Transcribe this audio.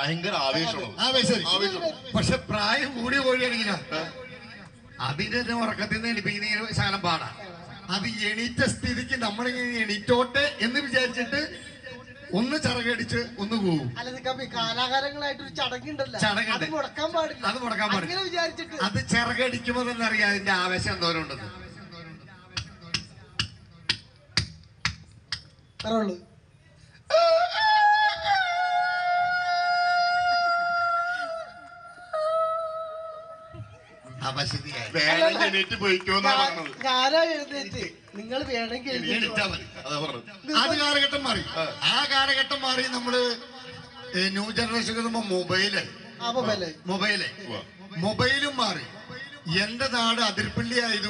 ഭയങ്കര ആവേശമാണ്. പക്ഷെ പ്രായം കൂടിയ കോഴിയാണെങ്കിലോ അതിന്റെ ഉറക്കത്തിൽ നിന്ന് എണിപ്പിക്കുന്ന ശകലം പാടാ. അത് എണീറ്റ സ്ഥിതിക്ക് നമ്മളിങ്ങനെ എണീറ്റോട്ടെ എന്ന് വിചാരിച്ചിട്ട് ഒന്ന് ചിറകടിച്ച് ഒന്ന് പോകും. കാലാകാലങ്ങളായിട്ട് ഒരു ചടങ്ങുണ്ടല്ലോ, ചടങ്ങുണ്ട്, അത് മുടക്കാൻ പാടില്ല വിചാരിച്ചിട്ട് അത് ചിറകടിക്കുമ്പോ തന്നെ അറിയാം അതിന്റെ ആവേശം എന്തോരം ഉണ്ടെന്ന്. അറിയുള്ളൂ. ഞാനാ എഴുന്നേറ്റ്, നിങ്ങൾ വേണമെങ്കിൽ അത് കാലഘട്ടം മാറി. ആ കാലഘട്ടം മാറി. നമ്മള് ന്യൂ ജനറേഷൻ മൊബൈലും മാറി. എന്റെ നാട് അതിർപ്പള്ളി ആയതുകൊണ്ട്